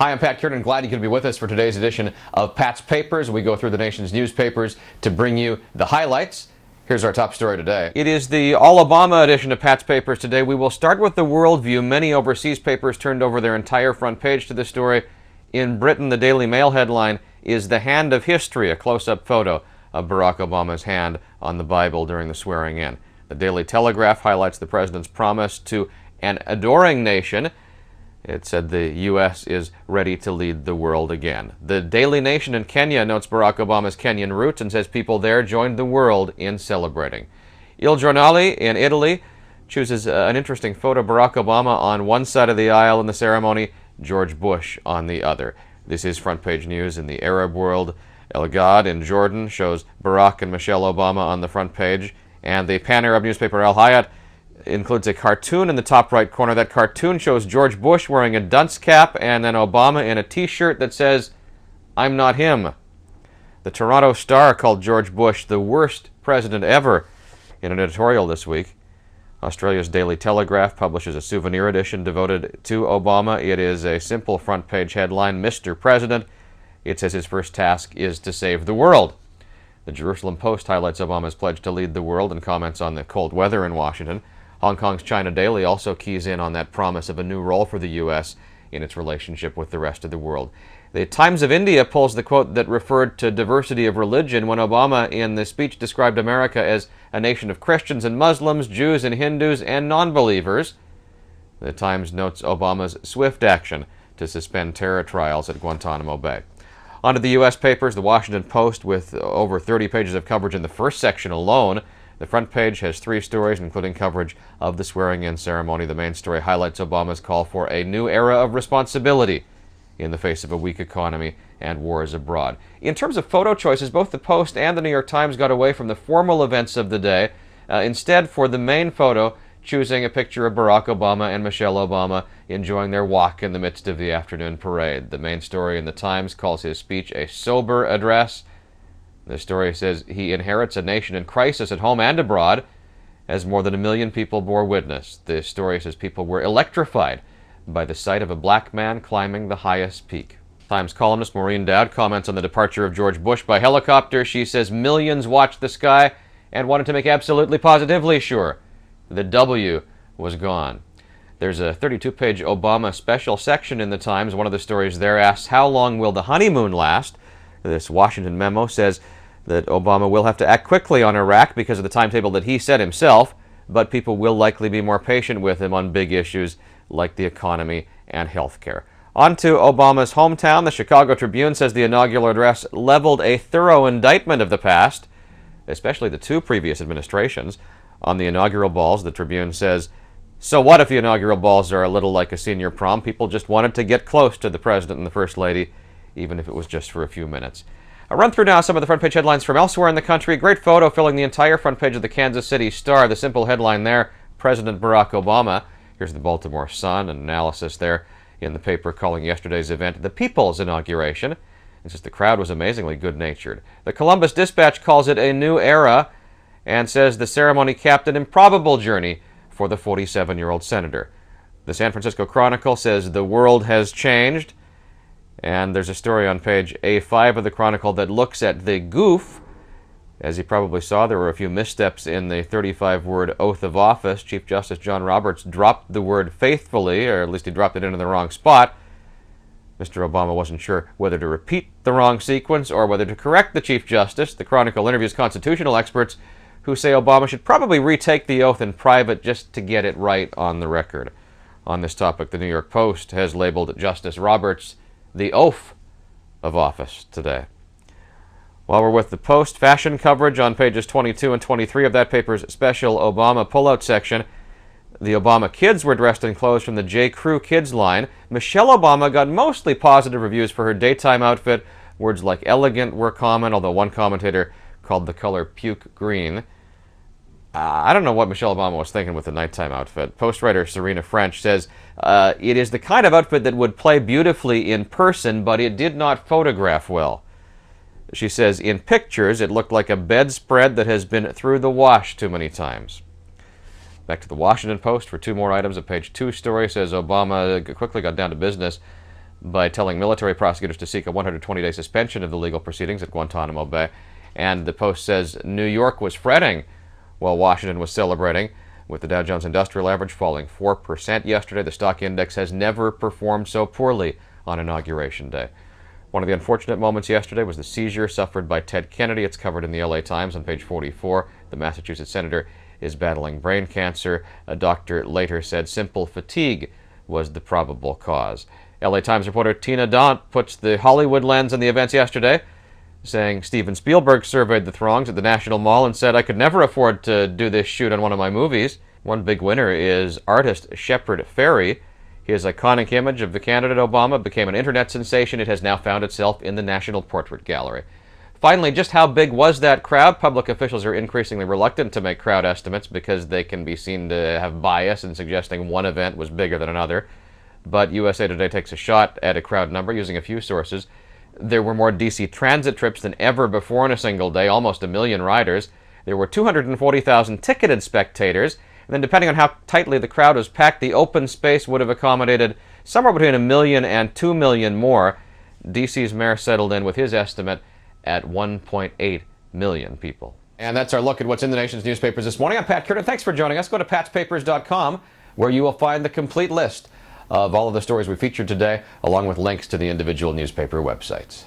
Hi, I'm Pat Kiernan. Glad you could be with us for today's edition of Pat's Papers. We go through the nation's newspapers to bring you the highlights. Here's our top story today. It is the all-Obama edition of Pat's Papers today. We will start with the worldview. Many overseas papers turned over their entire front page to this story. In Britain, the Daily Mail headline is "The Hand of History," a close-up photo of Barack Obama's hand on the Bible during the swearing-in. The Daily Telegraph highlights the president's promise to an adoring nation. It said the U.S. is ready to lead the world again. The Daily Nation in Kenya notes Barack Obama's Kenyan roots and says people there joined the world in celebrating. Il Giornale in Italy chooses an interesting photo of Barack Obama on one side of the aisle in the ceremony, George Bush on the other. This is front page news in the Arab world. El Ghad in Jordan shows Barack and Michelle Obama on the front page, and the Pan-Arab newspaper Al Hayat includes a cartoon in the top right corner. That cartoon shows George Bush wearing a dunce cap and then Obama in a t-shirt that says, "I'm not him." The Toronto Star called George Bush the worst president ever in an editorial this week. Australia's Daily Telegraph publishes a souvenir edition devoted to Obama. It is a simple front page headline, "Mr. President." It says his first task is to save the world. The Jerusalem Post highlights Obama's pledge to lead the world and comments on the cold weather in Washington. Hong Kong's China Daily also keys in on that promise of a new role for the U.S. in its relationship with the rest of the world. The Times of India pulls the quote that referred to diversity of religion when Obama in the speech described America as a nation of Christians and Muslims, Jews and Hindus, and non-believers. The Times notes Obama's swift action to suspend terror trials at Guantanamo Bay. On to the U.S. papers, the Washington Post with over 30 pages of coverage in the first section alone. The front page has 3 stories, including coverage of the swearing-in ceremony. The main story highlights Obama's call for a new era of responsibility in the face of a weak economy and wars abroad. In terms of photo choices, both the Post and the New York Times got away from the formal events of the day. Instead, for the main photo, choosing a picture of Barack Obama and Michelle Obama enjoying their walk in the midst of the afternoon parade. The main story in the Times calls his speech a sober address. The story says he inherits a nation in crisis at home and abroad, as more than 1 million people bore witness. The story says people were electrified by the sight of a black man climbing the highest peak. Times columnist Maureen Dowd comments on the departure of George Bush by helicopter. She says millions watched the sky and wanted to make absolutely positively sure the W was gone. There's a 32-page Obama special section in the Times. One of the stories there asks, how long will the honeymoon last? This Washington memo says that Obama will have to act quickly on Iraq because of the timetable that he set himself, but people will likely be more patient with him on big issues like the economy and health care. On to Obama's hometown. The Chicago Tribune says the inaugural address leveled a thorough indictment of the past, especially the 2 previous administrations. On the inaugural balls, the Tribune says, so what if the inaugural balls are a little like a senior prom? People just wanted to get close to the president and the first lady, even if it was just for a few minutes. I'll run through now some of the front page headlines from elsewhere in the country. Great photo filling the entire front page of the Kansas City Star. The simple headline there, President Barack Obama. Here's the Baltimore Sun, an analysis there in the paper calling yesterday's event the People's Inauguration. It says the crowd was amazingly good-natured. The Columbus Dispatch calls it a new era and says the ceremony capped an improbable journey for the 47-year-old senator. The San Francisco Chronicle says the world has changed. And there's a story on page A5 of the Chronicle that looks at the GOOF. As you probably saw, there were a few missteps in the 35-word oath of office. Chief Justice John Roberts dropped the word faithfully, or at least he dropped it into the wrong spot. Mr. Obama wasn't sure whether to repeat the wrong sequence or whether to correct the Chief Justice. The Chronicle interviews constitutional experts who say Obama should probably retake the oath in private just to get it right on the record. On this topic, the New York Post has labeled Justice Roberts the oath of office today. While we're with the Post, fashion coverage on pages 22 and 23 of that paper's special Obama pullout section. The Obama kids were dressed in clothes from the J. Crew kids line. Michelle Obama got mostly positive reviews for her daytime outfit. Words like elegant were common, although one commentator called the color puke green. I don't know what Michelle Obama was thinking with the nighttime outfit. Post writer Serena French says, it is the kind of outfit that would play beautifully in person, but it did not photograph well. She says, in pictures, it looked like a bedspread that has been through the wash too many times. Back to the Washington Post for 2 more items. A page 2 story says Obama quickly got down to business by telling military prosecutors to seek a 120-day suspension of the legal proceedings at Guantanamo Bay. And the Post says New York was fretting while Washington was celebrating, with the Dow Jones Industrial Average falling 4% yesterday. The stock index has never performed so poorly on Inauguration Day. One of the unfortunate moments yesterday was the seizure suffered by Ted Kennedy. It's covered in the LA Times on page 44. The Massachusetts senator is battling brain cancer. A doctor later said simple fatigue was the probable cause. LA Times reporter Tina Daunt puts the Hollywood lens on the events yesterday, saying Steven Spielberg surveyed the throngs at the National Mall and said, "I could never afford to do this shoot on one of my movies." One big winner is artist Shepard Fairey. His iconic image of the candidate Obama became an internet sensation. It has now found itself in the National Portrait Gallery. Finally, just how big was that crowd? Public officials are increasingly reluctant to make crowd estimates because they can be seen to have bias in suggesting one event was bigger than another. But USA Today takes a shot at a crowd number using a few sources. There were more DC transit trips than ever before in a single day, almost 1 million riders. There were 240,000 ticketed spectators. And then depending on how tightly the crowd was packed, the open space would have accommodated somewhere between 1 million and 2 million more. DC's mayor settled in with his estimate at 1.8 million people. And that's our look at what's in the nation's newspapers this morning. I'm Pat Kiernan. Thanks for joining us. Go to patspapers.com, where you will find the complete list of all of the stories we featured today, along with links to the individual newspaper websites.